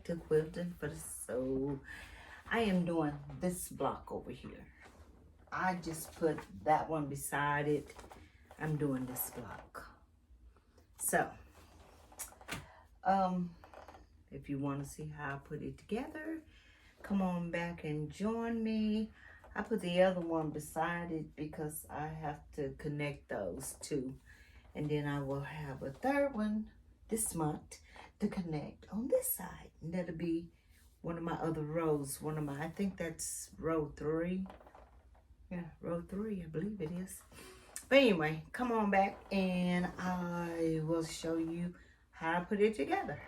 to Quilting for the Soul. I am doing this block over here. I just put that one beside it. I'm doing this block. So, if you want to see how I put it together, come on back and join me. I put the other one beside it because I have to connect those two. And then I will have a third one this month to connect on this side. And that'll be one of my other rows. I think that's row 3. Yeah, row 3, I believe it is. But anyway, come on back and I will show you how I put it together.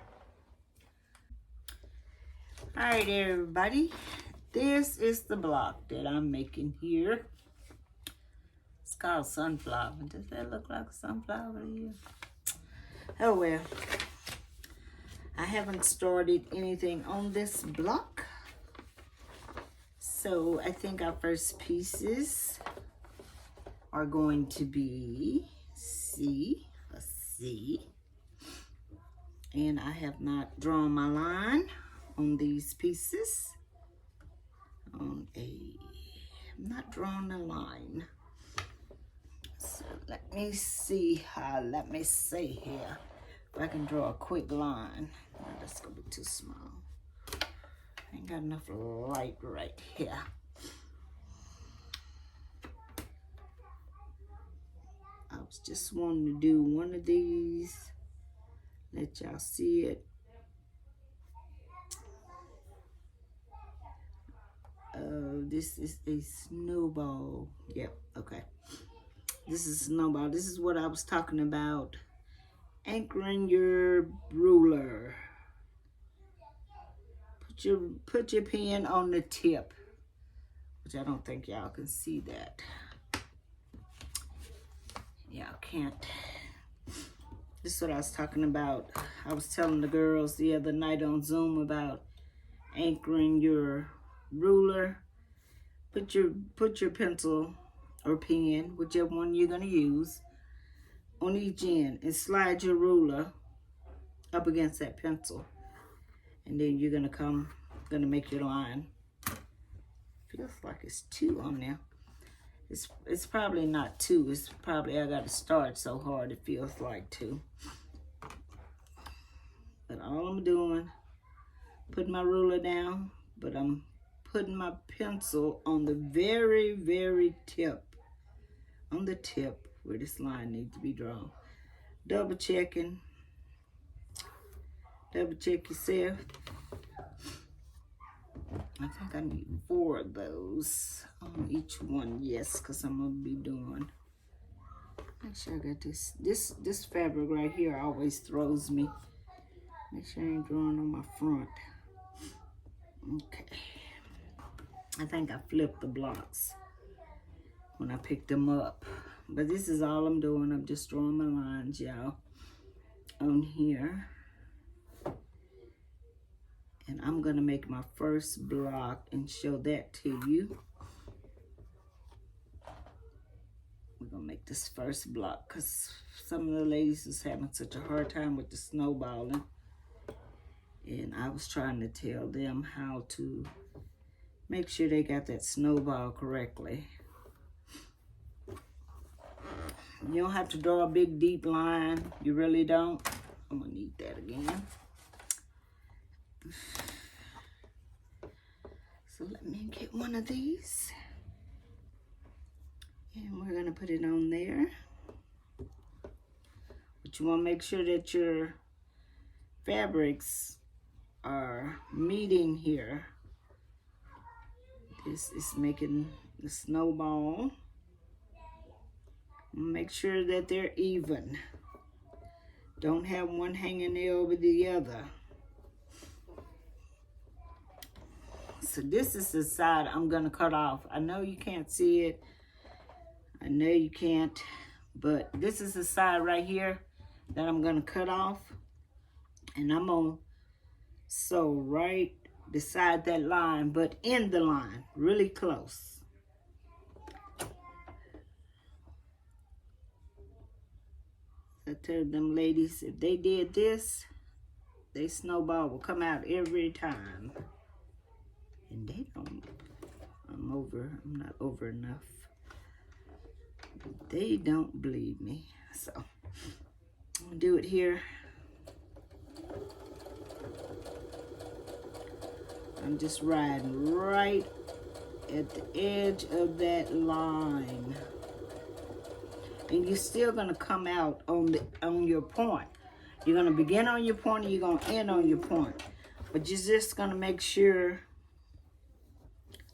All right, everybody. This is the block that I'm making here. It's called sunflower. Does that look like a sunflower to you? Oh well. I haven't started anything on this block. So I think our first pieces are going to be a C. And I have not drawn my line on these pieces. I'm not drawing a line. So let me see here. If I can draw a quick line. No, that's gonna be too small. Ain't got enough light right here. I was just wanting to do one of these. Let y'all see it. This is a snowball. Yep, okay. This is a snowball. This is what I was talking about. Anchoring your ruler. Put your pen on the tip, which I don't think y'all can see that. Y'all can't. This is what I was talking about. I was telling the girls the other night on Zoom about anchoring your ruler. Put your pencil or pen, whichever one you're gonna use, on each end and slide your ruler up against that pencil. And then you're gonna make your line. Feels like it's 2 on there. It's probably not 2. It's probably I gotta start so hard it feels like 2. But all I'm doing, putting my ruler down, but I'm putting my pencil on the very, very tip. On the tip where this line needs to be drawn. Double check yourself. I think I need 4 of those on each one. Yes, because I'm gonna be doing. Make sure I got this fabric right here always throws me. Make sure I ain't drawing on my front. Okay. I think I flipped the blocks when I picked them up. But this is all I'm doing. I'm just drawing my lines, y'all, on here. And I'm gonna make my first block and show that to you. We're gonna make this first block because some of the ladies was having such a hard time with the snowballing. And I was trying to tell them how to make sure they got that snowball correctly. You don't have to draw a big deep line. You really don't. I'm gonna need that again. So let me get one of these. And we're gonna put it on there. But you wanna make sure that your fabrics are meeting here. This is making the snowball. Make sure that they're even. Don't have one hanging there over the other. So this is the side I'm gonna cut off. I know you can't see it. I know you can't, but this is the side right here that I'm gonna cut off. And I'm gonna sew right beside that line, but in the line, really close. I tell them ladies, if they did this, they snowball will come out every time. And they don't, I'm not over enough. They don't believe me. So, I'm gonna do it here. I'm just riding right at the edge of that line. And you're still gonna come out on your point. You're gonna begin on your point and you're gonna end on your point. But you're just gonna make sure,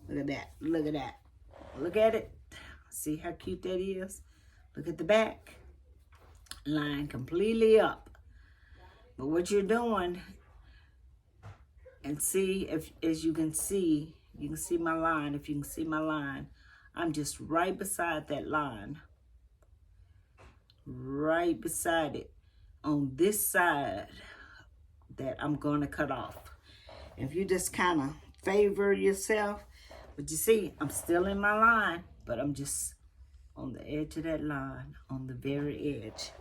look at that, look at that. Look at it. See how cute that is? Look at the back. Line completely up. But what you're doing, and see, if as you can see my line. If you can see my line, I'm just right beside that line. Right beside it. On this side that I'm going to cut off. If you just kind of favor yourself, but you see, I'm still in my line, but I'm just on the edge of that line, on the very edge.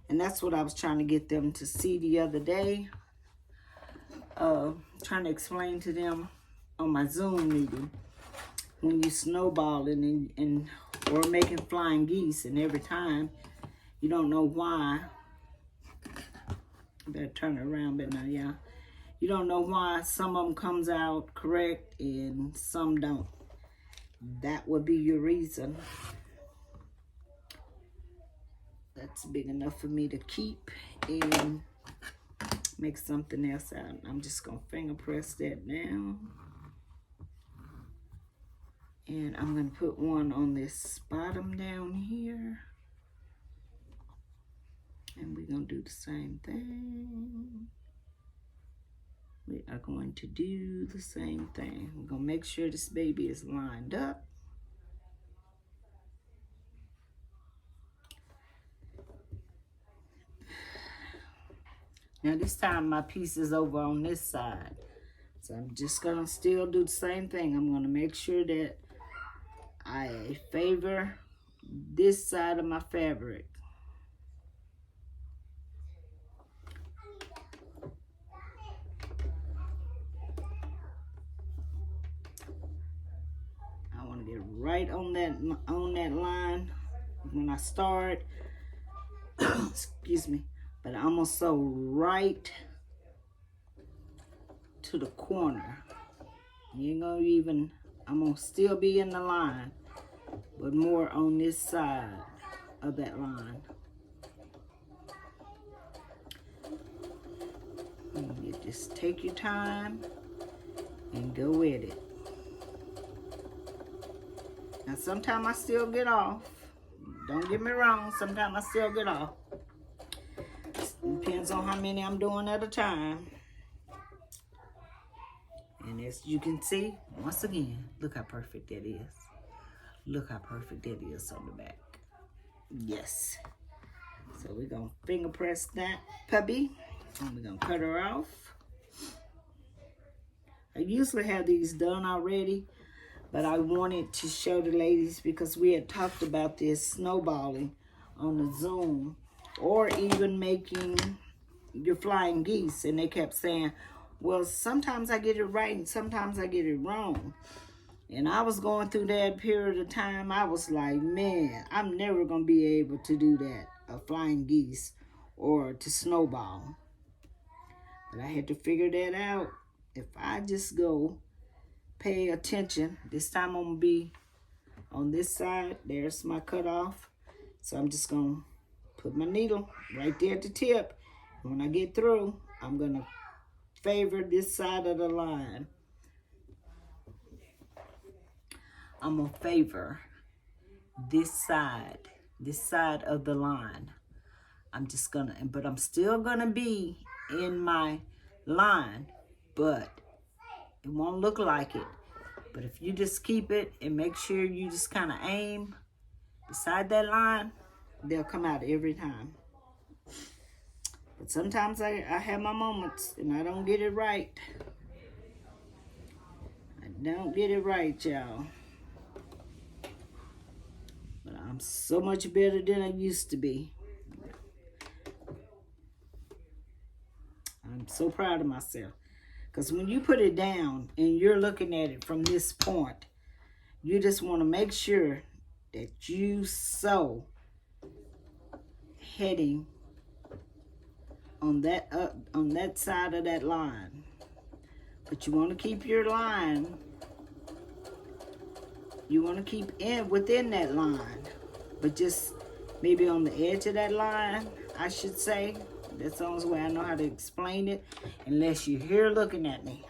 And that's what I was trying to get them to see the other day. Trying to explain to them on my Zoom meeting, when you snowballing and or making flying geese, and every time you don't know why. I better turn it around, but now, yeah. You don't know why some of them comes out correct and some don't. That would be your reason. That's big enough for me to keep and make something else out. I'm just gonna finger press that down. And I'm gonna put one on this bottom down here. And we're gonna do the same thing. We are going to do the same thing. We're gonna make sure this baby is lined up. Now this time my piece is over on this side. So I'm just gonna still do the same thing. I'm gonna make sure that I favor this side of my fabric. I want to get right on that line when I start. Excuse me. But I'm gonna sew right to the corner. You ain't gonna even, I'm gonna still be in the line, but more on this side of that line. And you just take your time and go with it. Now sometimes I still get off. Don't get me wrong, sometimes I still get off. Depends on how many I'm doing at a time. And as you can see, once again, look how perfect that is. Look how perfect that is on the back. Yes. So we're going to finger press that puppy. And we're going to cut her off. I usually have these done already, but I wanted to show the ladies because we had talked about this snowballing on the Zoom, or even making your flying geese. And they kept saying, well, sometimes I get it right and sometimes I get it wrong. And I was going through that period of time. I was like, man, I'm never going to be able to do that, flying geese or to snowball. But I had to figure that out. If I just go pay attention, this time I'm going to be on this side. There's my cutoff. So I'm just going to put my needle right there at the tip. And when I get through, I'm going to favor this side of the line. I'm going to favor this side of the line. I'm just going to, but I'm still going to be in my line, but it won't look like it. But if you just keep it and make sure you just kind of aim beside that line, they'll come out every time. But sometimes I have my moments and I don't get it right. I don't get it right, y'all. But I'm so much better than I used to be. I I'm so proud of myself. Because when you put it down and you're looking at it from this point, you just want to make sure that you sew heading on that side of that line. But you want to keep your line. You want to keep within that line, but just maybe on the edge of that line, I should say. That's the only way I know how to explain it, unless you're here looking at me.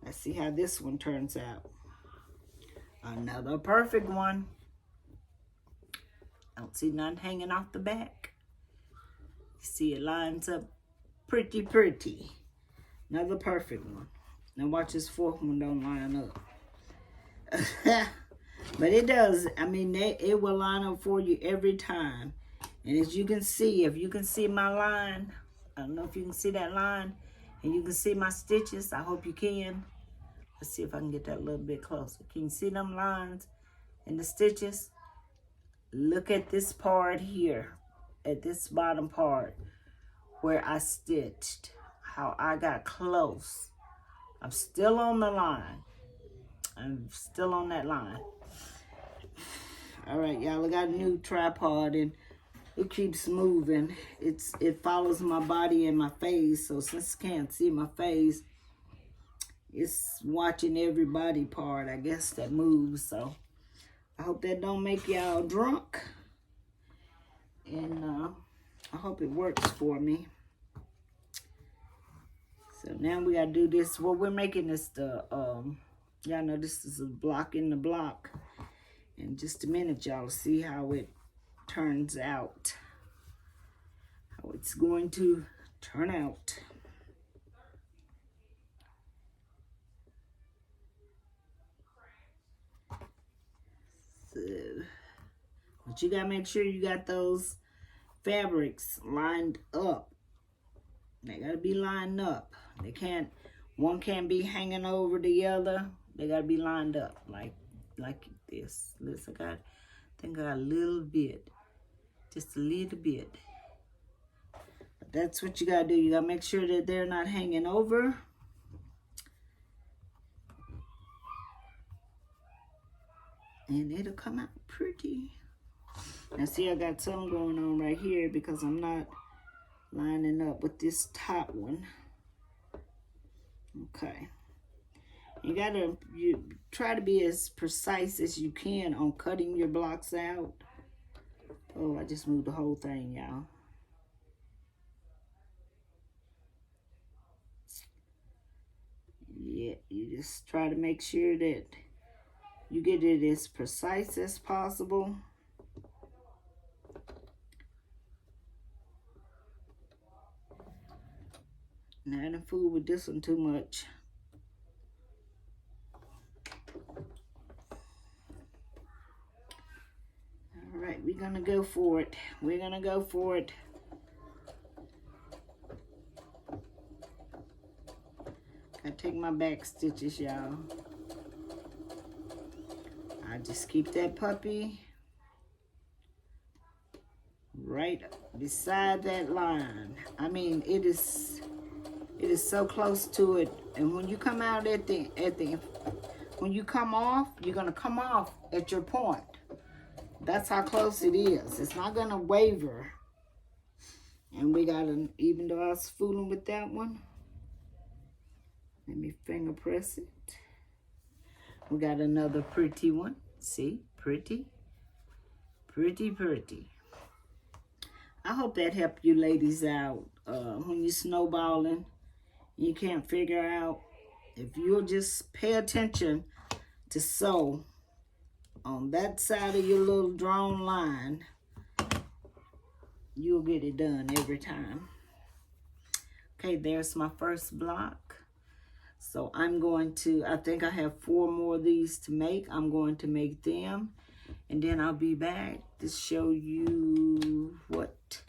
Let's see how this one turns out. Another perfect one. Don't see nothing hanging off the back. You see it lines up pretty, pretty. Another perfect one. Now watch this fourth one don't line up. But it does. I mean, it will line up for you every time. And as you can see, if you can see my line, I don't know if you can see that line, and you can see my stitches. I hope you can. Let's see if I can get that a little bit closer. Can you see them lines and the stitches? Look at this part here, at this bottom part where I stitched, how I got close. I'm still on the line. I'm still on that line. All right, y'all, I got a new tripod and it keeps moving. It follows my body and my face. So since I can't see my face, it's watching every body part, I guess, that moves. So I hope that don't make y'all drunk. And I hope it works for me. So now we gotta do this. Well, we're making this y'all know this is a block in the block. In just a minute, y'all see how it turns out. How it's going to turn out. So, but you gotta make sure you got those fabrics lined up. They gotta be lined up. One can't be hanging over the other. They gotta be lined up like this. Listen, I think I got a little bit, just a little bit. But that's what you gotta do. You gotta make sure that they're not hanging over. And it'll come out pretty. Now see, I got something going on right here because I'm not lining up with this top one. Okay. You try to be as precise as you can on cutting your blocks out. Oh, I just moved the whole thing, y'all. Yeah, you just try to make sure that you get it as precise as possible. Now, I didn't fool with this one too much. All right, we're gonna go for it. We're gonna go for it. I take my back stitches, y'all. I just keep that puppy right beside that line. I mean, it is so close to it. And when you come out when you come off, you're gonna come off at your point. That's how close it is. It's not gonna waver. And we got even though I was fooling with that one, let me finger press it. We got another pretty one. See, pretty, pretty, pretty. I hope that helped you ladies out when you're snowballing. You can't figure out, if you'll just pay attention to sew on that side of your little drawn line, you'll get it done every time. Okay, there's my first block. So I'm going to, I think I have 4 more of these to make. I'm going to make them, and then I'll be back to show you what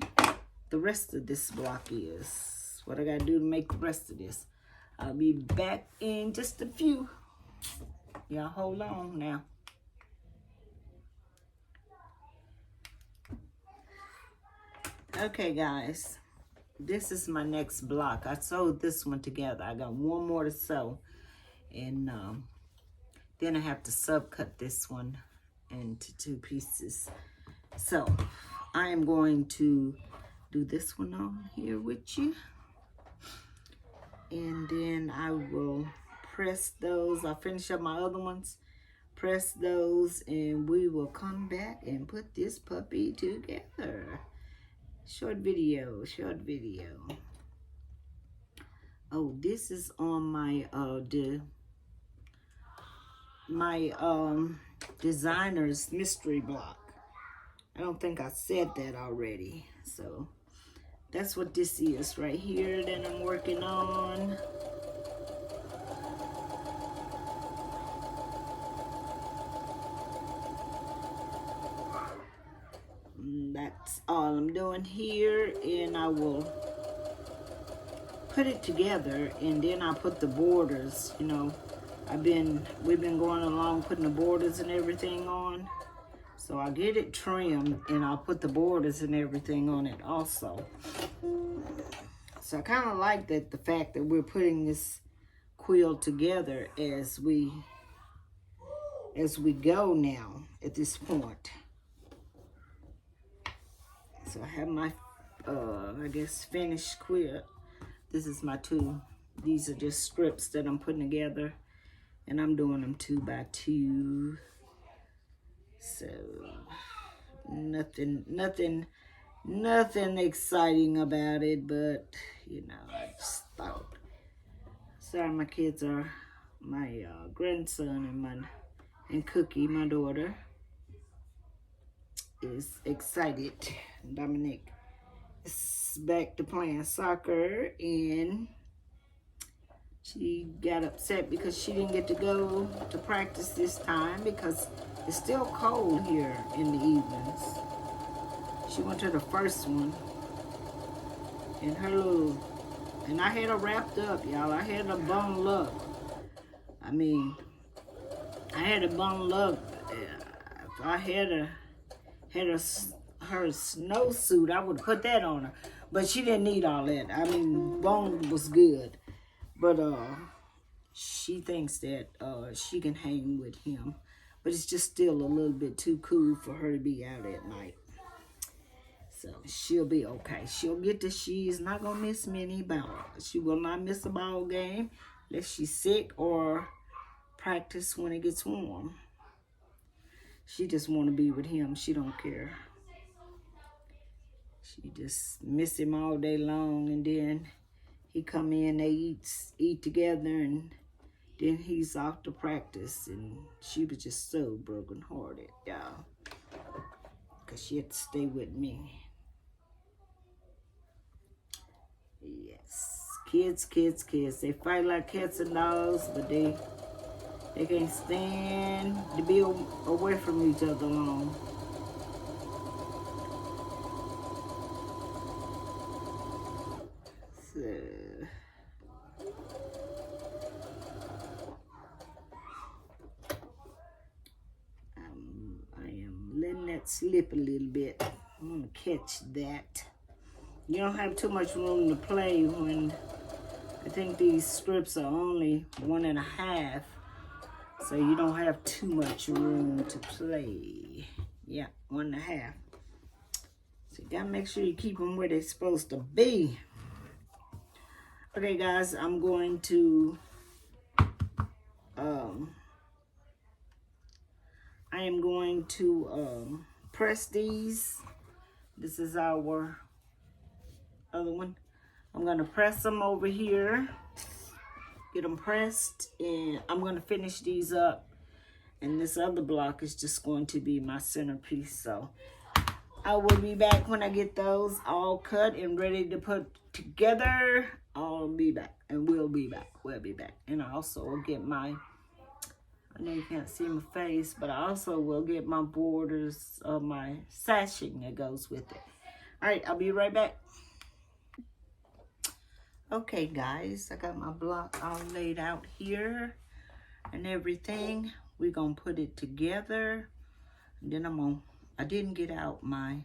the rest of this block is. What I gotta do to make the rest of this. I'll be back in just a few. Y'all hold on now. Okay, guys. this is my next block. I sewed this one together. I got one more to sew, and then I have to subcut this one into 2 pieces. So I am going to do this one on here with you, and then I will press those. I'll finish up my other ones, press those, and we will come back and put this puppy together. Short video. Oh, this is on my designer's mystery block. I don't think I said that already. So that's what this is right here that I'm working on. That's all I'm doing here, and I will put it together, and then I'll put the borders. You know, we've been going along putting the borders and everything on. So I'll get it trimmed, and I'll put the borders and everything on it also. So I kind of like that, the fact that we're putting this quilt together as we go now at this point. So I have my, I guess, finished quilt. This is my 2. These are just strips that I'm putting together, and I'm doing them 2 by 2. So nothing exciting about it, but you know, I just thought. Sorry, my kids are my grandson and Cookie, my daughter, is excited. Dominic is back to playing soccer, and she got upset because she didn't get to go to practice this time because it's still cold here in the evenings. She went to the first one, and and I had her wrapped up, y'all. I had her bundled up. I mean, I had her bundled up. If I had her snowsuit, I would put that on her. But she didn't need all that. I mean, bone was good. But she thinks that she can hang with him. But it's just still a little bit too cool for her to be out at night. So she'll be okay. She'll get to, she's not going to miss many balls. She will not miss a ball game unless she's sick or practice when it gets warm. She just want to be with him. She don't care. She just miss him all day long, and then he come in, they eat together, and then he's off to practice, and she was just so brokenhearted, y'all, because she had to stay with me. Yes, kids. They fight like cats and dogs, but they can't stand to be away from each other long. So I am letting that slip a little bit. I'm gonna catch that. You don't have too much room to play when I think these strips are only 1.5. So you don't have too much room to play. Yeah, 1.5. So you gotta make sure you keep them where they're supposed to be. Okay, guys, I'm going to, I am going to press these. This is our other one. I'm gonna press them over here, get them pressed, and I'm gonna finish these up. And this other block is just going to be my centerpiece. So I will be back when I get those all cut and ready to put together. I'll be back, and we'll be back. And I also will get my, I know you can't see my face, but I also will get my borders of my sashing that goes with it. All right, I'll be right back. Okay, guys, I got my block all laid out here and everything. We're gonna put it together, and then I didn't get out my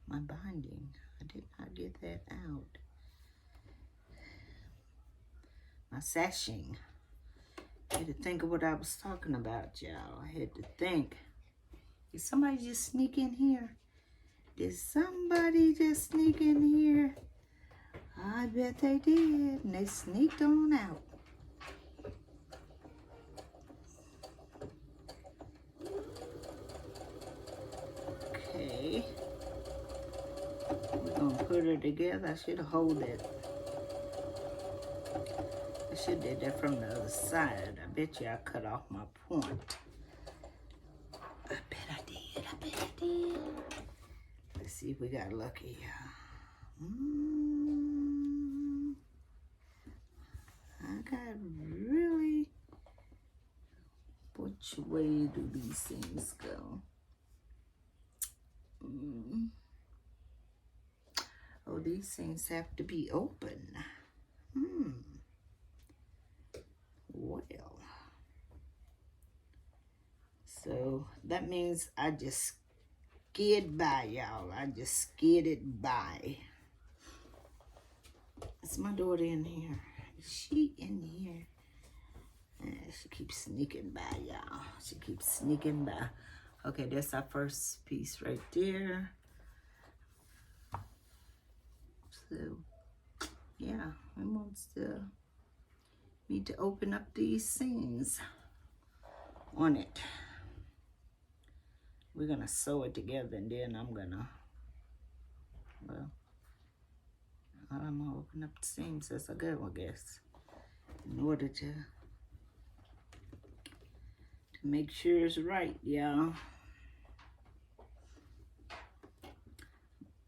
my binding. I did not get that out. My sashing. I had to think of what I was talking about, y'all. I had to think. Did somebody just sneak in here? Did somebody just sneak in here? I bet they did. And they sneaked on out. Okay. We're going to put her together. I should have hold it. I should have did that from the other side. I bet you I cut off my point. I bet I did. I bet I did. Let's see if we got lucky. I got really... Which way do these things go? Oh, these things have to be open. Well. So that means I just skid by, y'all. I just skidded by. Is my daughter in here? Is she in here? She keeps sneaking by, y'all. She keeps sneaking by. Okay, that's our first piece right there. So, yeah, we need to open up these seams on it. We're gonna sew it together, and then I'm gonna open up the seams as I go, I guess, in order to make sure it's right, y'all.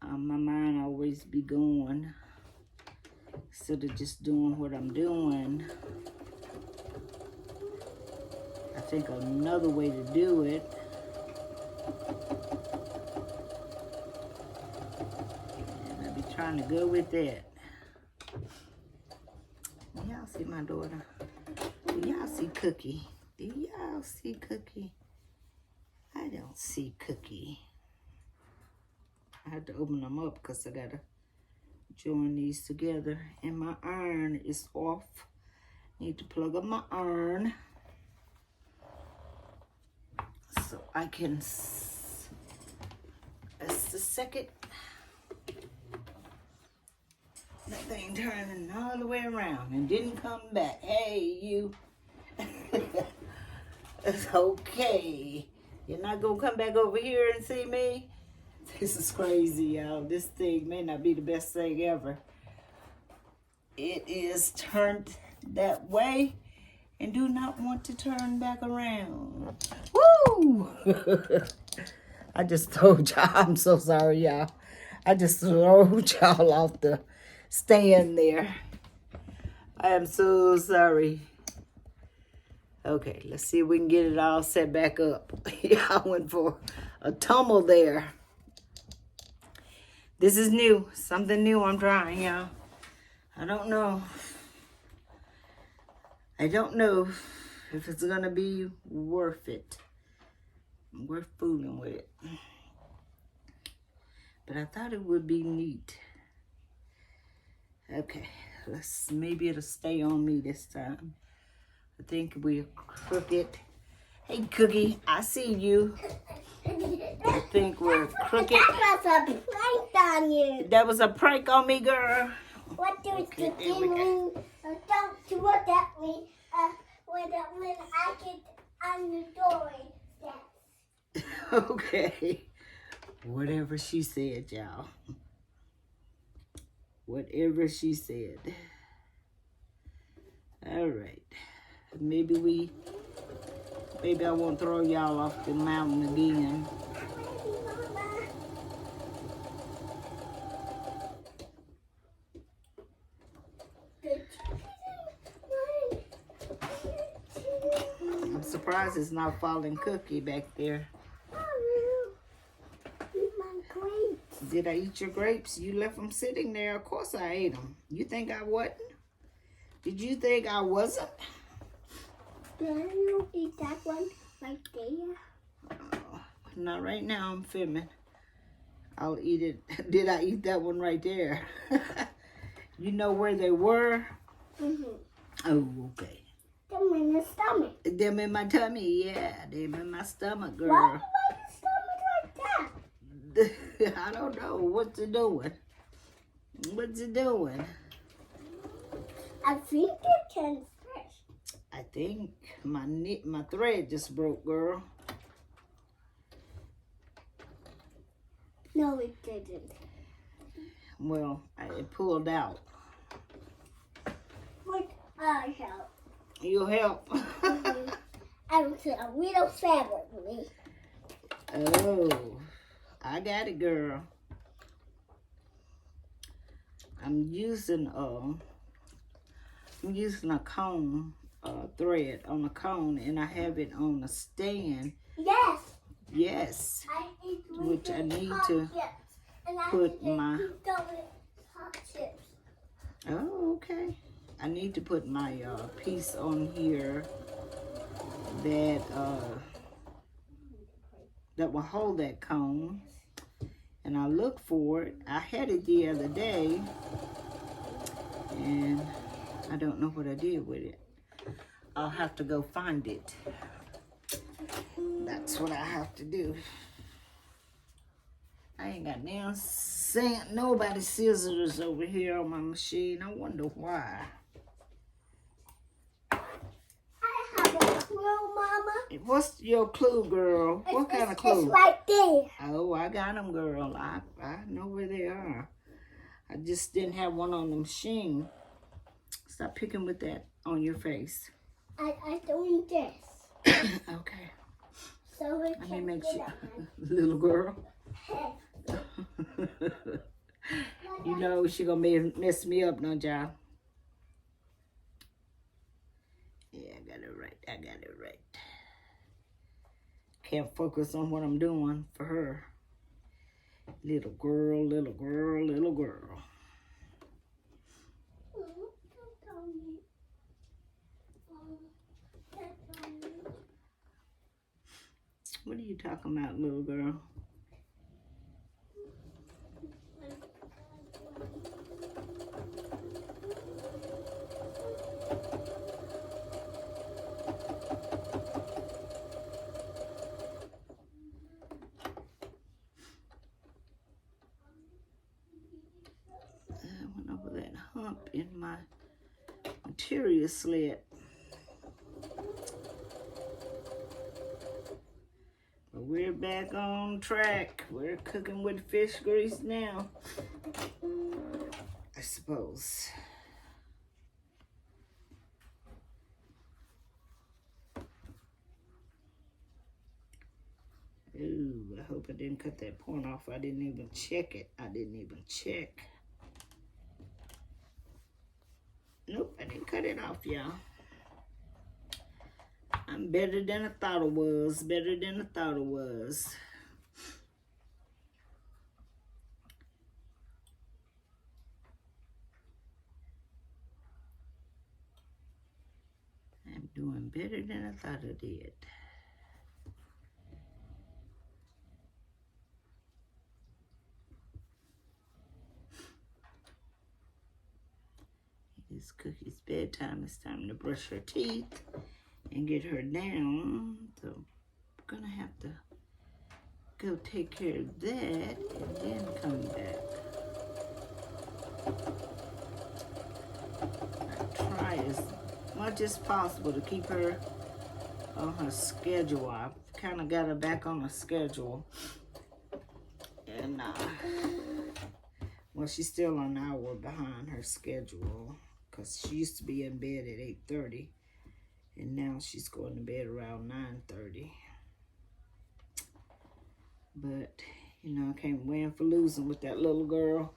My mind always be going instead of just doing what I'm doing. I think another way to do it and I be trying to go with that. Y'all see my daughter? Do y'all see Cookie? Do y'all see Cookie? I don't see Cookie. I had to open them up because I gotta join these together. And my iron is off. Need to plug up my iron so I can. That's the second. That thing turning all the way around and didn't come back. Hey, you. It's okay. You're not gonna come back over here and see me? This is crazy, y'all. This thing may not be the best thing ever. It is turned that way and do not want to turn back around. Woo! I just told y'all, I'm so sorry, y'all. I just told y'all off the stand there. I am so sorry. Okay, let's see if we can get it all set back up. I went for a tumble there. This is new. Something new I'm trying, y'all. I don't know. I don't know if it's going to be worth it. Worth fooling with it. But I thought it would be neat. Okay, maybe it'll stay on me this time. I think we're crooked. Hey, Cookie, I see you. I think we're crooked. That was a prank on you. That was a prank on me, girl. What does the thing mean? Don't do what that means. When I get on the door, yes. Okay. Whatever she said, y'all. Whatever she said. All right. Maybe I won't throw y'all off the mountain again. I'm surprised it's not falling Cookie back there. Did I eat your grapes? You left them sitting there. Of course I ate them. You think I wasn't? Did you think I wasn't? Can you eat that one right there? Not right now. I'm filming. I'll eat it. Did I eat that one right there? You know where they were? Oh, okay. Them in the stomach. Them in my tummy, yeah. Them in my stomach, girl. Why do your stomach like that? I don't know. What's it doing? What's it doing? I think it can fish. I think my thread just broke, girl. No, it didn't. Well, it pulled out. Would I help? You'll help. I was a little family. Oh, I got it, girl. I'm using a cone thread on a cone, and I have it on a stand. Yes. Yes, I eat which I need hot to chips, and I put can my. eat hot chips. Oh, okay. I need to put my piece on here that that will hold that cone, and I look for it. I had it the other day, and I don't know what I did with it. I'll have to go find it. That's what I have to do. I ain't got nobody scissors over here on my machine. I wonder why. I have a clue, Mama. What's your clue, girl? What kind of clue? It's right there. Oh, I got them, girl. I know where they are. I just didn't have one on the machine. Stop picking with that on your face. I doing this. Okay. So we Let me can make get sure. it. Little girl. You know she gonna mess me up, no job. Yeah, I got it right. I got it right. Can't focus on what I'm doing for her. Little girl, little girl, little girl. What are you talking about, little girl? I went over that hump in my material sled. But we're back on track. We're cooking with fish grease now, I suppose. Ooh, I hope I didn't cut that point off. I didn't even check it. I didn't even check. Nope, I didn't cut it off, y'all. I'm better than I thought it was. Better than I thought it was. I'm doing better than I thought I did. It's Cookie's bedtime. It's time to brush her teeth and get her down. So I'm gonna have to go take care of that and then come back. I try as much as possible to keep her on her schedule. I've kind of got her back on her schedule. And well, she's still an hour behind her schedule because she used to be in bed at 8:30 and now she's going to bed around 9:30. But you know, I can't win for losing with that little girl.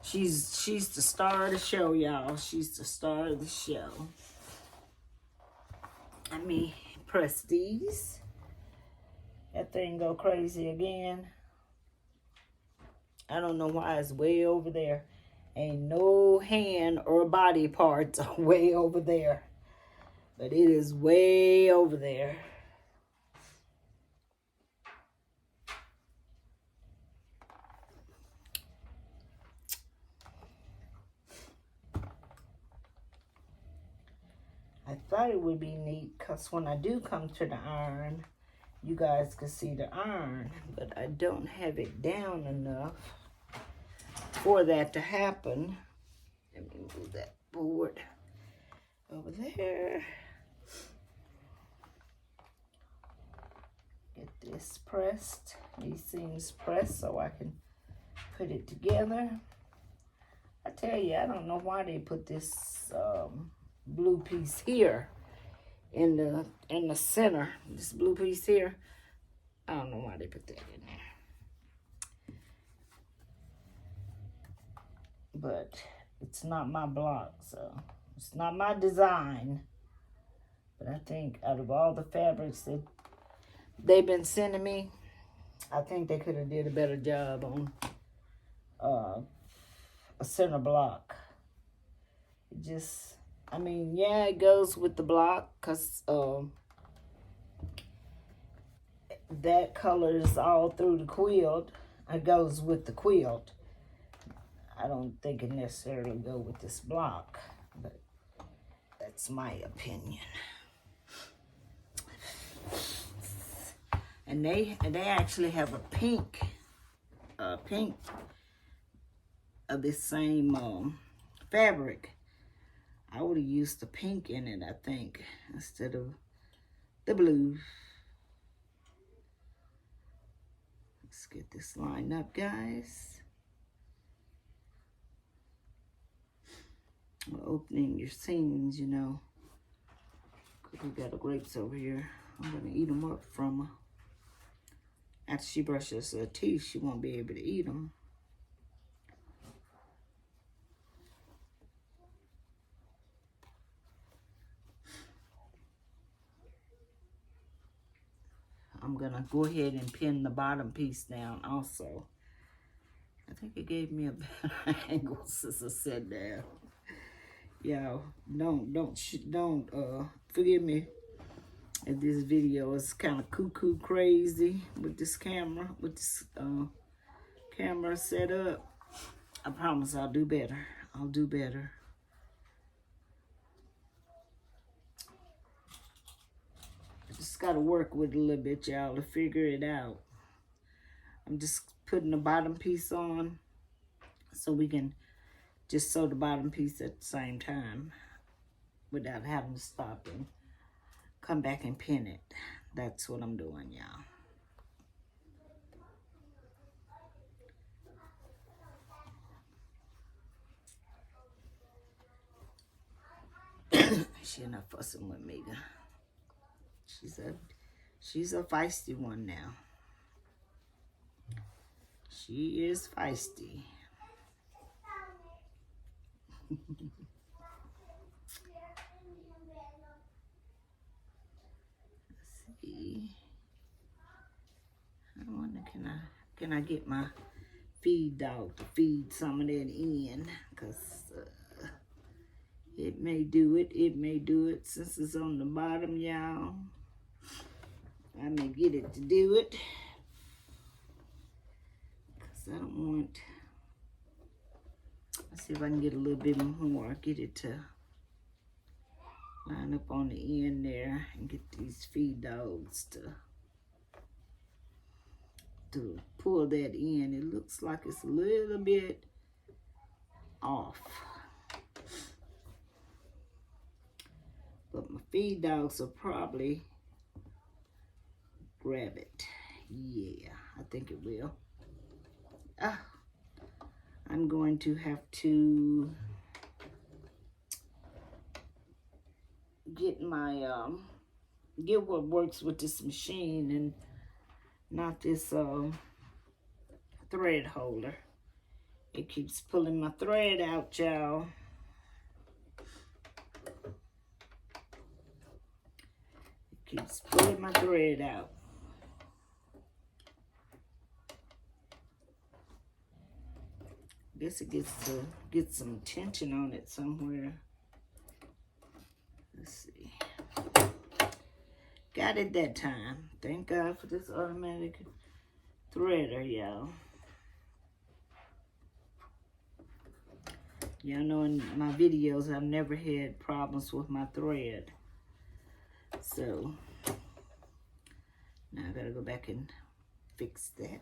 She's the star of the show, y'all. She's the star of the show. Let me press these. That thing go crazy again. I don't know why it's way over there. Ain't no hand or body parts are way over there. But it is way over there. I thought it would be neat because when I do come to the iron, you guys can see the iron, but I don't have it down enough for that to happen. Let me move that board over there. Get this pressed, these seams pressed so I can put it together. I tell you, I don't know why they put this blue piece here in the center. This blue piece here. I don't know why they put that in there. But it's not my block, so it's not my design. But I think out of all the fabrics that they've been sending me, I think they could have did a better job on a center block. It just, I mean, yeah, it goes with the block because that color is all through the quilt. It goes with the quilt. I don't think it necessarily go with this block, but that's my opinion. And they actually have a pink of this same fabric. I would have used the pink in it, I think, instead of the blue. Let's get this lined up, guys. Opening your seams, you know. We got the grapes over here. I'm gonna eat them up from her. After she brushes her teeth, she won't be able to eat them. I'm gonna go ahead and pin the bottom piece down also. I think it gave me a better angle since I sat down. Y'all, don't forgive me if this video is kind of cuckoo crazy with this camera, camera set up. I promise I'll do better. I'll do better. I just gotta work with it a little bit, y'all, to figure it out. I'm just putting the bottom piece on so we can just sew the bottom piece at the same time without having to stop and come back and pin it. That's what I'm doing, y'all. She's not fussing with me. She's a feisty one now. She is feisty. Let's see. I wonder, can I get my feed dog to feed some of that in? Because it may do it. It may do it since it's on the bottom, y'all. I may get it to do it. Because I don't want... Let's see if I can get a little bit more. Get it to line up on the end there and get these feed dogs to pull that in. It looks like it's a little bit off. But my feed dogs will probably grab it. Yeah, I think it will. I'm going to have to get my get what works with this machine and not this thread holder. It keeps pulling my thread out, y'all. It keeps pulling my thread out. Guess it gets to get some tension on it somewhere. Let's see. Got it that time. Thank God for this automatic threader, y'all. Y'all know in my videos I've never had problems with my thread. So now I gotta go back and fix that.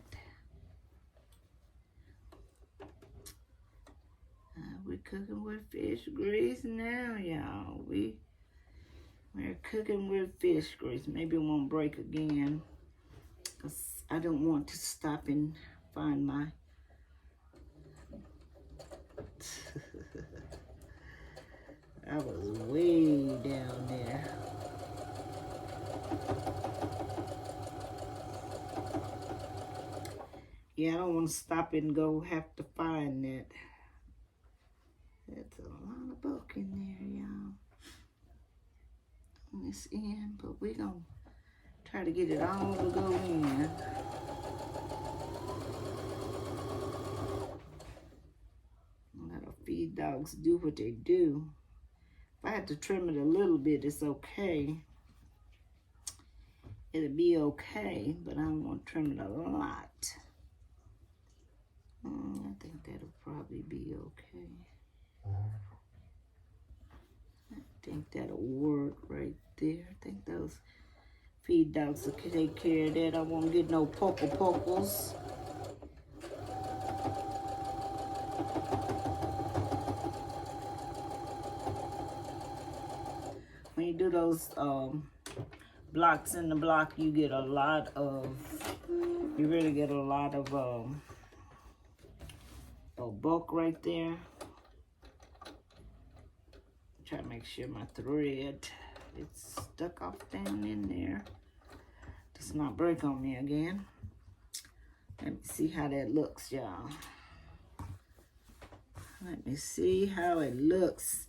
We're cooking with fish grease now, y'all. We're cooking with fish grease. Maybe it won't break again, because I don't want to stop and find my I was way down there. Yeah, I don't want to stop and go have to find that. That's a lot of bulk in there, y'all. On this end, but we're going to try to get it all to go in. Let our feed dogs do what they do. If I had to trim it a little bit, it's okay. It'll be okay, but I don't want to trim it a lot. I think that'll probably be okay. I think that'll work right there. I think those feed dogs will take care of that. I won't get no pokles. When you do those blocks in the block, you get a lot of, you really get a lot of bulk right there. Try to make sure my thread it's stuck off down in there. Does not break on me again. Let me see how that looks, y'all. Let me see how it looks.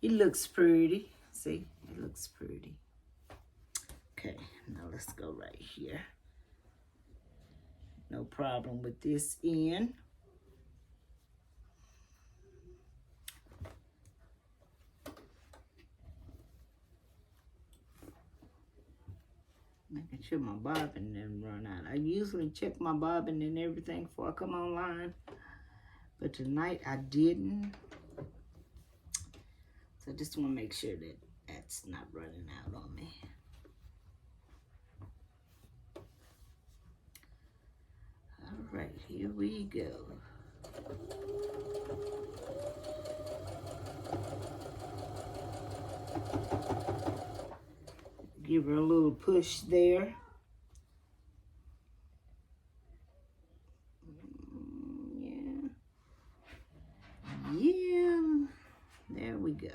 It looks pretty. See, it looks pretty. Okay, now let's go right here. No problem with this end. Making sure my bobbin didn't run out. I usually check my bobbin and everything before I come online, but tonight I didn't. So I just want to make sure that that's not running out on me. All right, here we go. Give her a little push there. Yeah, there we go.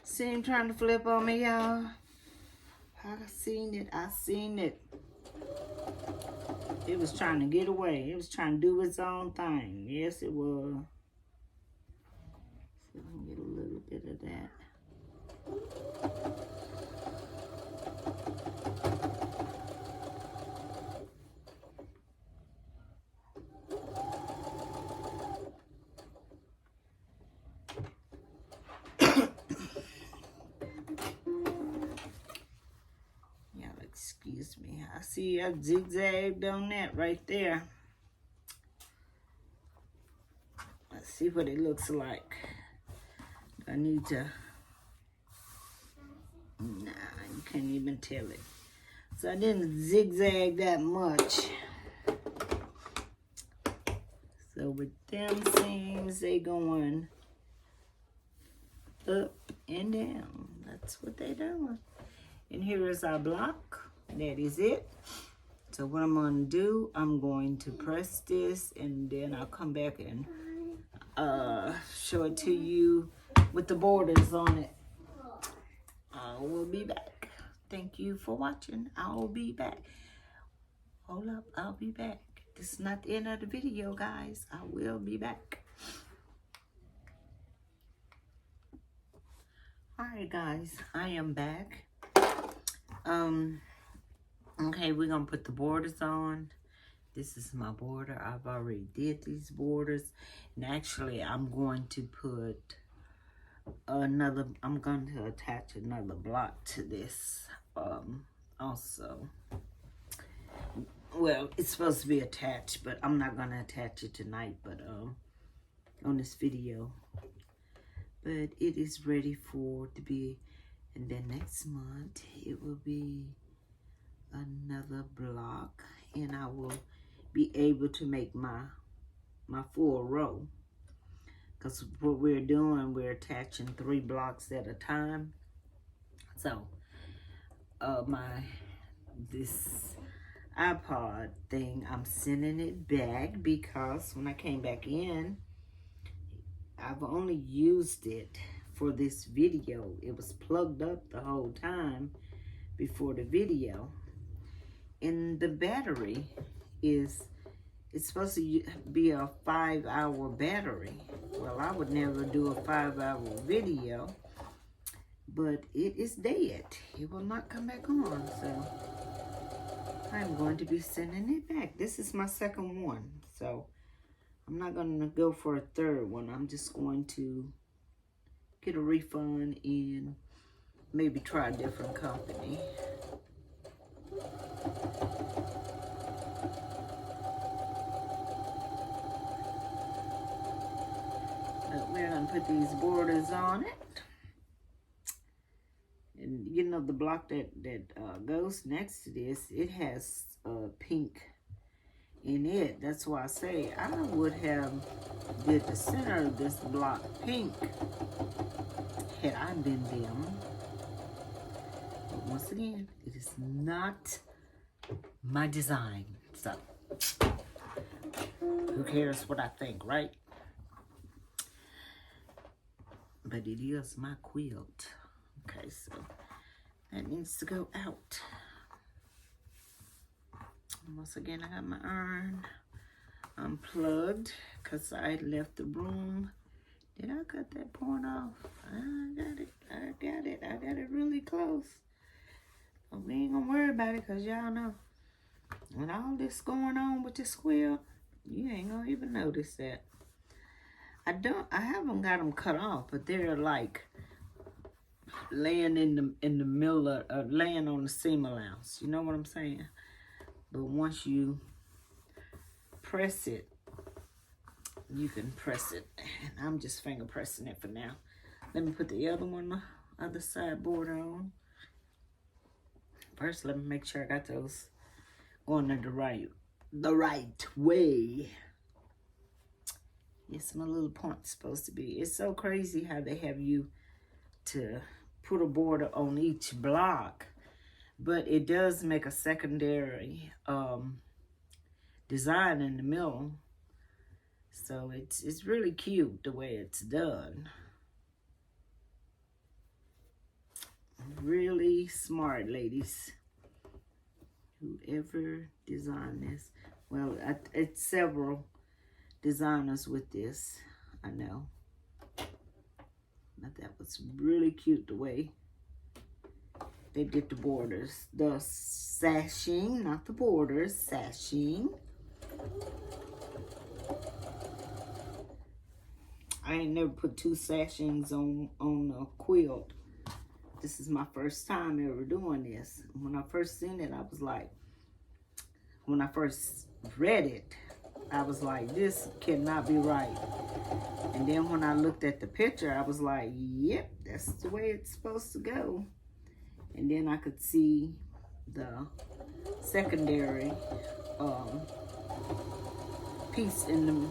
See him trying to flip on me, y'all? I seen it. I seen it. It was trying to get away. It was trying to do its own thing. Yes, it was. So we can get a little bit of that. Excuse me. I see I zigzagged on that right there. Let's see what it looks like. I need to... Nah, you can't even tell it. So I didn't zigzag that much. So with them seams, they going up and down. That's what they doing. And here is our block. That is it. So what I'm going to do, I'm going to press this and then I'll come back and show it to you with the borders on it. I will be back. Thank you for watching. I will be back. Hold up, I'll be back. This is not the end of the video, guys. I will be back. Alright, guys, I am back. Okay, we're gonna put the borders on. This is my border. I've already did these borders. And actually, I'm going to put another, I'm going to attach another block to this also. well, it's supposed to be attached, but I'm not gonna attach it tonight, but on this video. But it is ready for to be, and then next month it will be another block, and I will be able to make my full row. Because what we're doing, we're attaching 3 blocks at a time. So this iPod thing, I'm sending it back because when I came back in, I've only used it for this video. It was plugged up the whole time before the video. And the battery it's supposed to be a 5-hour battery. Well, I would never do a 5-hour video, but it is dead. It will not come back on, so I'm going to be sending it back. This is my second one, so I'm not going to go for a third one. I'm just going to get a refund and maybe try a different company. But we're going to put these borders on it. And you know, the block that goes next to this, it has pink in it. That's why I say I would have did the center of this block pink had I been them. But once again, it is not my design. So who cares what I think, right? But it is my quilt. Okay, so that needs to go out. Once again, I got my iron unplugged because I left the room. Did I cut that point off? I got it. I got it really close. But we ain't gonna worry about it because y'all know when all this going on with this quilt, you ain't gonna even notice that. I haven't got them cut off, but they're like laying in the middle of laying on the seam allowance. You know what I'm saying? But once you press it, you can press it. And I'm just finger pressing it for now. Let me put the other one, the other side border on. First, let me make sure I got those going in the right way. Yes, my little point's supposed to be. It's so crazy how they have you to put a border on each block, but it does make a secondary design in the middle. So it's really cute the way it's done. Really smart, ladies. Whoever designed this. Well, it's several designers with this, I know. But that was really cute the way they did the borders. The sashing, not the borders, sashing. I ain't never put 2 sashings on a quilt. This is my first time ever doing this. When I first seen it, I was like, when I first read it, I was like, this cannot be right. And then when I looked at the picture, I was like, yep, that's the way it's supposed to go. And then I could see the secondary piece in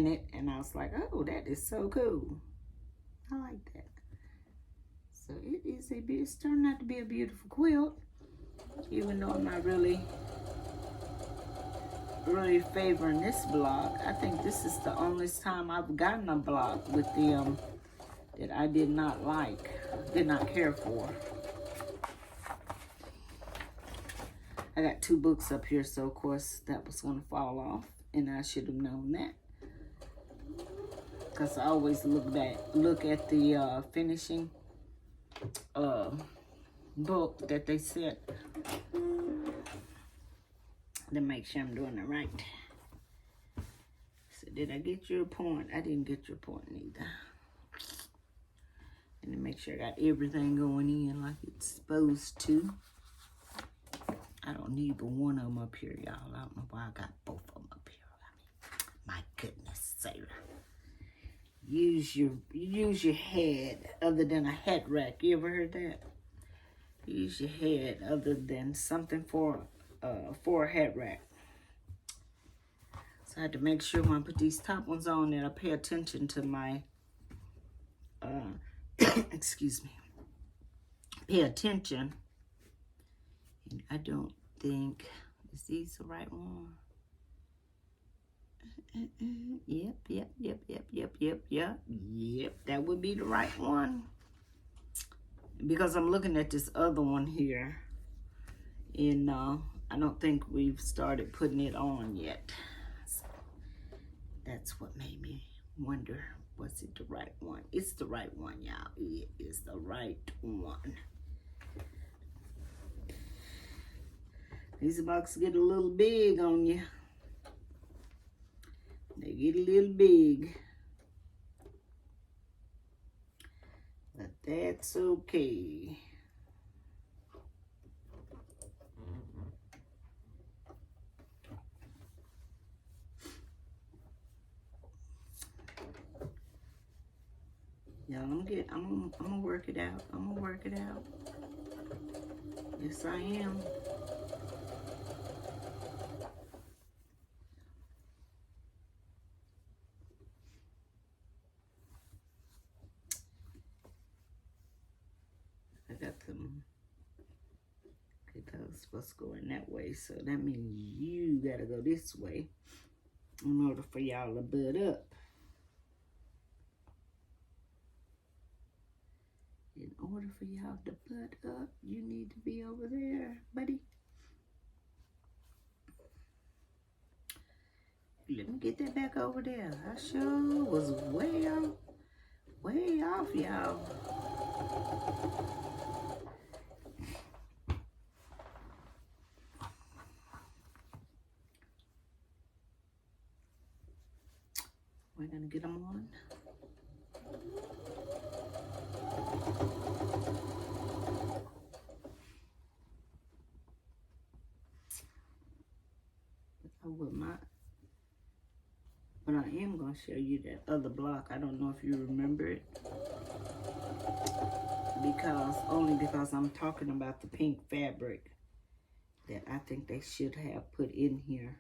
it, and I was like, oh, that is so cool. I like that. So it's turned out to be a beautiful quilt, even though I'm not really favoring this block. I think this is the only time I've gotten a block with them that I did not like, did not care for. I got 2 books up here, so of course that was going to fall off, and I should have known that. Because I always look at the finishing book that they sent to make sure I'm doing it right. So did I get your point? I didn't get your point either. And to make sure I got everything going in like it's supposed to. I don't need but one of them up here, y'all. I don't know why I got both of them up here. My goodness, Sarah. Use your head other than a hat rack. You ever heard that? Use your head other than something for a hat rack. So I had to make sure when I put these top ones on that I pay attention to my excuse me. Pay attention. And I don't think, is these the right one? Yep. That would be the right one. Because I'm looking at this other one here. And I don't think we've started putting it on yet. So that's what made me wonder, was it the right one? It's the right one, y'all. It is the right one. These boxes get a little big on you. They get a little big. But that's okay. Y'all, I'm gonna work it out. I'm gonna work it out. Yes, I am. I got them. Okay, that was supposed to go in that way, so that means you gotta go this way in order for y'all to butt up. In order for y'all to butt up, you need to be over there, buddy. Let me get that back over there. I sure was way off, y'all. We're gonna get them on. But I am going to show you that other block. I don't know if you remember it. Only because I'm talking about the pink fabric that I think they should have put in here.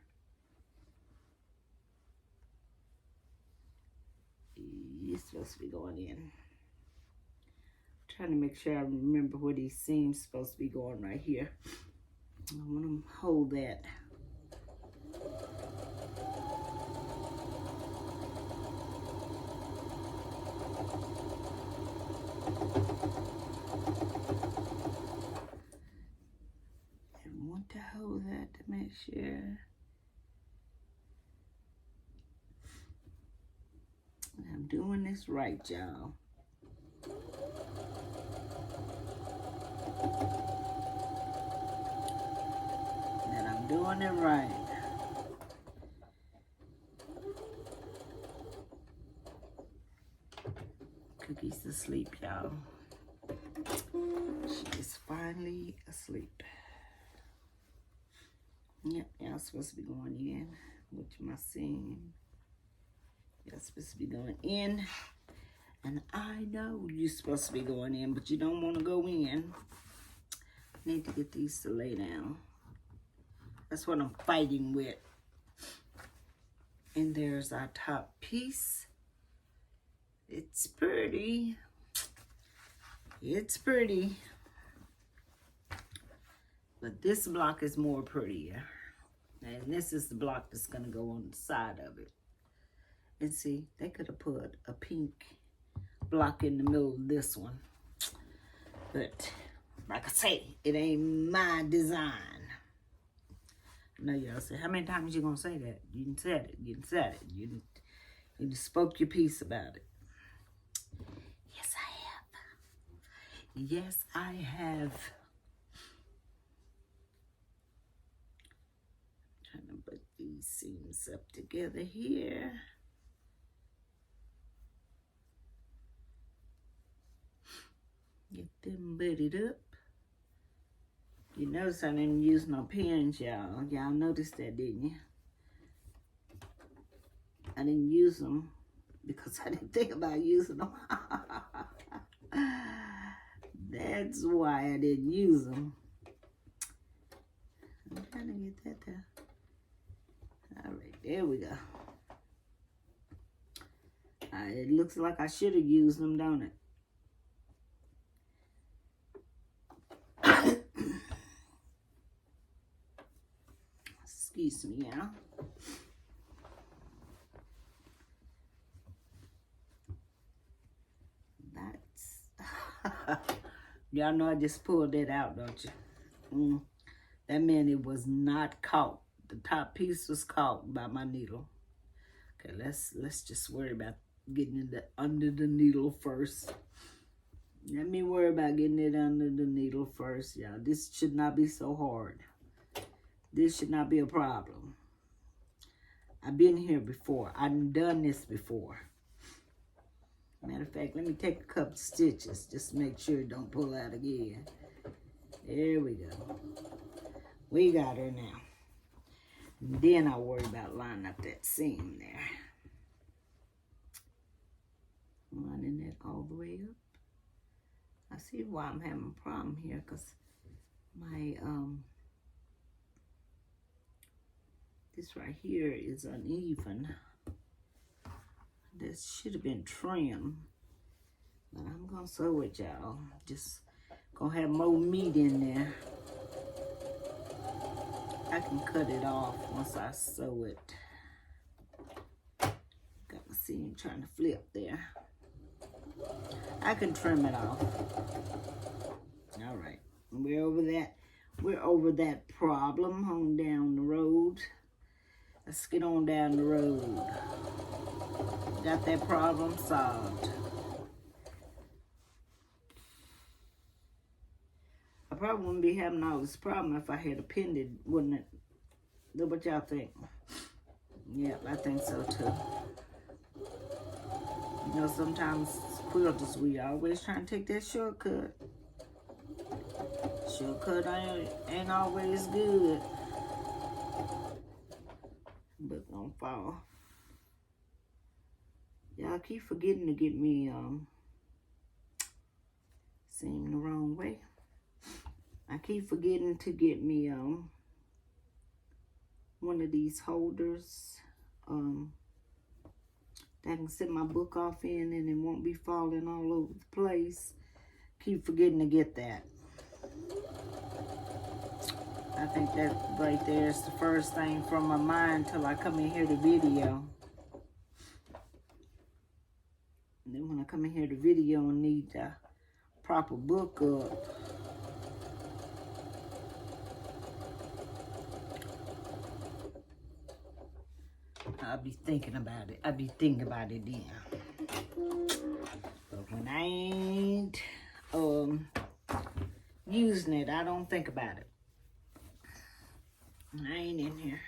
It's supposed to be going in. I'm trying to make sure I remember where these seams supposed to be going right here. I want to hold that. And want to hold that to make sure. I'm doing this right, y'all. That I'm doing it right. Cookie's asleep, y'all. She is finally asleep. Yep, y'all supposed to be going in with my seam. Y'all supposed to be going in. And I know you're supposed to be going in, but you don't want to go in. Need to get these to lay down. That's what I'm fighting with. And there's our top piece. It's pretty. It's pretty. But this block is more prettier. And this is the block that's going to go on the side of it. And see, they could have put a pink block in the middle of this one. But, like I say, it ain't my design. I know y'all say, how many times you going to say that? You done said it. You done said it. You done spoke your piece about it. Yes, I have. Yes, I have. Trying to put these seams up together here. Get them buddied up. You notice I didn't use no pins, y'all. Y'all noticed that, didn't you? I didn't use them because I didn't think about using them. That's why I didn't use them. I'm trying to get that there. All right, there we go. It looks like I should have used them, don't it? Excuse me, y'all. That's... Y'all know I just pulled that out, don't you? That meant it was not caught. The top piece was caught by my needle. Okay, let's just worry about getting it under the needle first. Let me worry about getting it under the needle first, y'all. This should not be so hard. This should not be a problem. I've been here before. I've done this before. Matter of fact, let me take a couple stitches just to make sure it don't pull out again. There we go. We got her now. And then I'll worry about lining up that seam there. Lining that all the way up. I see why I'm having a problem here, because my this right here is uneven. This should have been trimmed, but I'm gonna sew it, y'all. Just gonna have more meat in there. I can cut it off once I sew it. Got my seam trying to flip there. I can trim it off. All right, we're over that. We're over that problem on down the road. Let's get on down the road. Got that problem solved. I probably wouldn't be having all this problem if I had appended, wouldn't it? What y'all think? Yeah, I think so too. You know, sometimes quilters, we always trying to take that shortcut. Shortcut ain't always good. But gonna fall. Y'all keep forgetting to get me seam the wrong way. I keep forgetting to get me one of these holders that I can set my book off in and it won't be falling all over the place. Keep forgetting to get that. I think that right there is the first thing from my mind till I come in here to video. And then when I come in here to video and need a proper book up, I'll be thinking about it. I'll be thinking about it then. But when I ain't using it, I don't think about it. I ain't in here.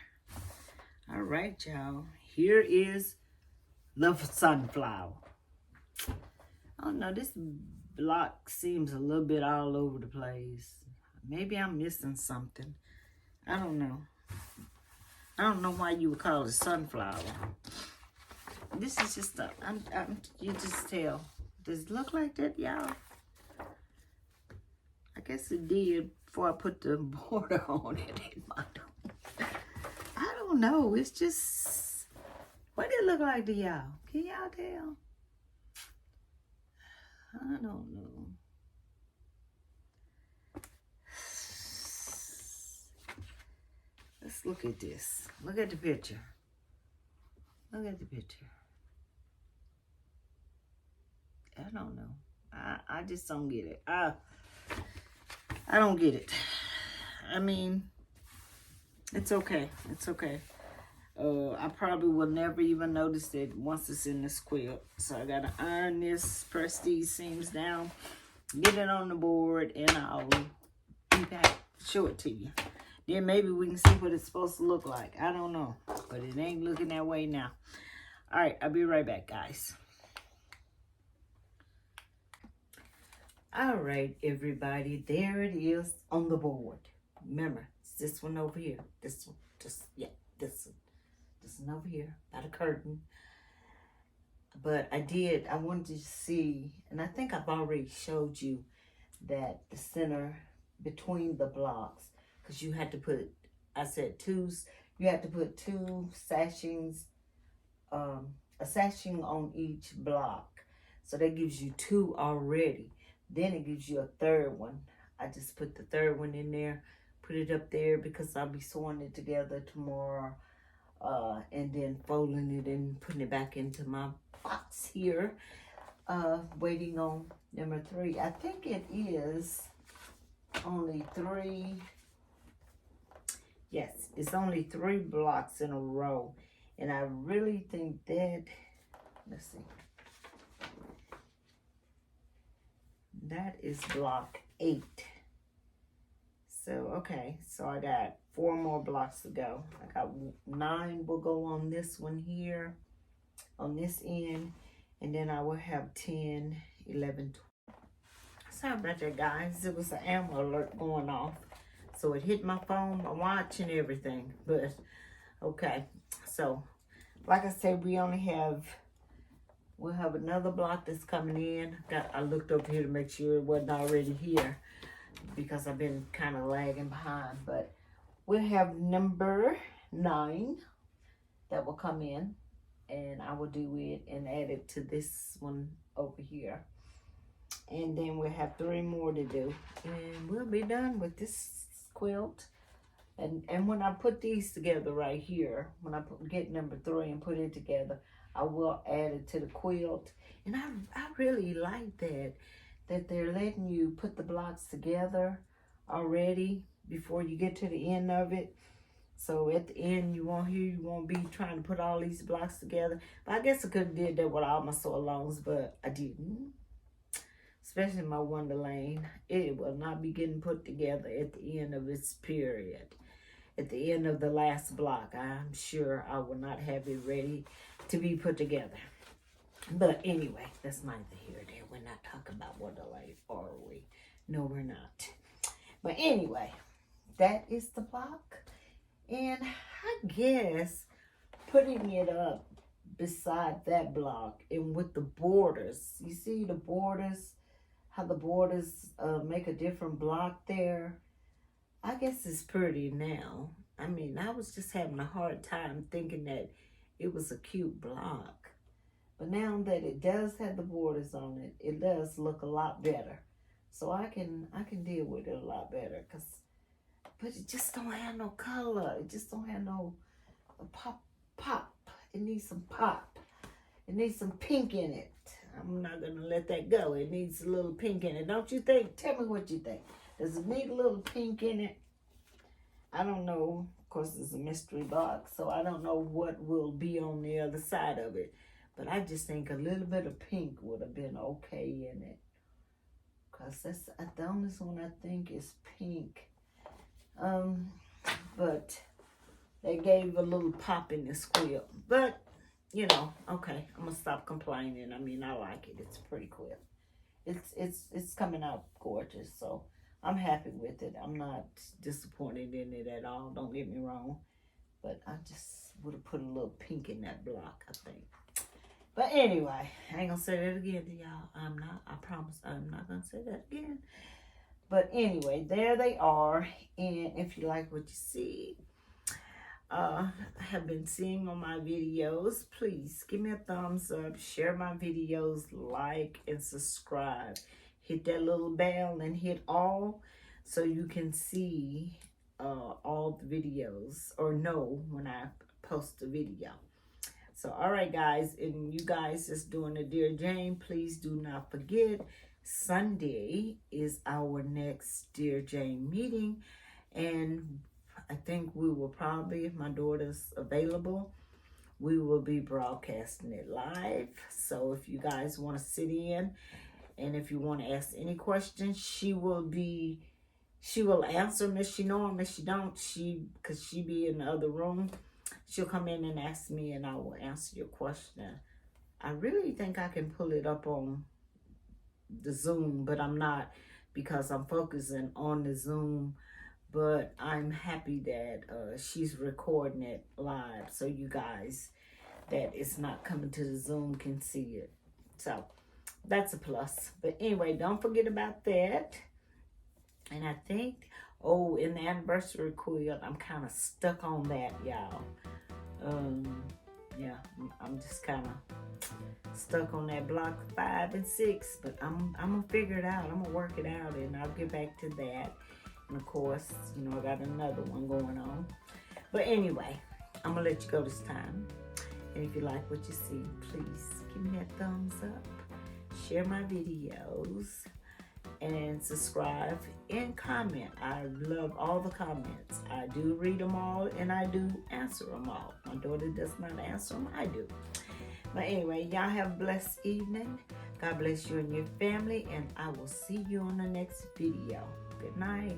All right, y'all. Here is the sunflower. Oh no, this block seems a little bit all over the place. Maybe I'm missing something. I don't know. I don't know why you would call it sunflower. This is just a, you just tell. Does it look like that, y'all? I guess it did before I put the border on it. I don't know. It's just, what did it look like to y'all? Can y'all tell? I don't know. Let's look at this. Look at the picture. Look at the picture. I don't know. I just don't get it. I don't get it. I mean, it's okay. It's okay. I probably will never even notice it once it's in this quilt. So I gotta iron this, press these seams down, get it on the board, and I'll be back, show it to you. Then maybe we can see what it's supposed to look like. I don't know, but it ain't looking that way now. All right, I'll be right back, guys. All right, everybody, there it is on the board. Remember, it's this one over here. This one, this one. This one over here, by the curtain. But I wanted to see, and I think I've already showed you that the center between the blocks, because you had to put, I said you had to put two sashings, a sashing on each block. So that gives you two already. Then it gives you a third one. I just put the third one in there, put it up there because I'll be sewing it together tomorrow. And then folding it and putting it back into my box here. Waiting on number 3. I think it is only 3. Yes, it's only 3 blocks in a row. And I really think that, let's see. That is block 8. So, okay, so I got 4 more blocks to go. I got 9 will go on this one here, on this end, and then I will have 10, 11, 12. Sorry about that, guys. It was an amber alert going off. So it hit my phone, my watch, and everything. But, okay. So, like I said, we'll have another block that's coming in. I looked over here to make sure it wasn't already here, because I've been kind of lagging behind. But we'll have number 9 that will come in, and I will do it and add it to this one over here. And then we'll have 3 more to do, and we'll be done with this quilt. And when I put these together right here, when I get number 3 and put it together, I will add it to the quilt. And I really like that they're letting you put the blocks together already before you get to the end of it. So at the end, you won't be trying to put all these blocks together. But I guess I could have did that with all my sew alongs, but I didn't. Especially my Wonderland. It will not be getting put together at the end of its period. At the end of the last block, I'm sure I will not have it ready to be put together. But anyway, that's neither here nor there. We're not talking about Wonderland, are we? No, we're not. But anyway, that is the block. And I guess putting it up beside that block and with the borders. You see the borders, how the borders make a different block there. I guess it's pretty now. I mean, I was just having a hard time thinking that it was a cute block. But now that it does have the borders on it, it does look a lot better. So I can deal with it a lot better. But it just don't have no color. It just don't have no pop. It needs some pop. It needs some pink in it. I'm not going to let that go. It needs a little pink in it. Don't you think? Tell me what you think. Does it need a little pink in it? I don't know. Of course, it's a mystery box, so I don't know what will be on the other side of it. But I just think a little bit of pink would have been okay in it. Because that's the only one I think is pink. But they gave a little pop in this quilt. But, you know, okay, I'm going to stop complaining. I mean, I like it. It's a pretty quilt. It's coming out gorgeous, so I'm happy with it. I'm not disappointed in it at all. Don't get me wrong. But I just would have put a little pink in that block, I think. But anyway, I ain't going to say that again to y'all. I promise I'm not going to say that again. But anyway, there they are. And if you like what you see, have been seeing on my videos, please give me a thumbs up, share my videos, like, and subscribe. Hit that little bell and hit all so you can see all the videos or know when I post a video. So, all right, guys, and you guys that's doing the Dear Jane, please do not forget, Sunday is our next Dear Jane meeting, and I think we will probably, if my daughter's available, we will be broadcasting it live. So if you guys want to sit in, and if you want to ask any questions, she will answer them if she know them. If she don't, because she be in the other room, she'll come in and ask me, and I will answer your question. I really think I can pull it up on the Zoom, but I'm not, because I'm focusing on the Zoom. but I'm happy that she's recording it live so you guys that it's not coming to the Zoom can see it. So that's a plus. But anyway, don't forget about that. And I think, oh, in the anniversary quilt, I'm kind of stuck on that, y'all. Yeah, I'm just kind of stuck on that block 5 and 6, but I'm gonna figure it out. I'm gonna work it out, and I'll get back to that. And of course, you know, I got another one going on. But anyway, I'm gonna let you go this time. And if you like what you see, please give me that thumbs up, share my videos, and subscribe and comment. I love all the comments. I do read them all, and I do answer them all. My daughter does not answer them, I do. But anyway, y'all have a blessed evening. God bless you and your family, and I will see you on the next video. Good night.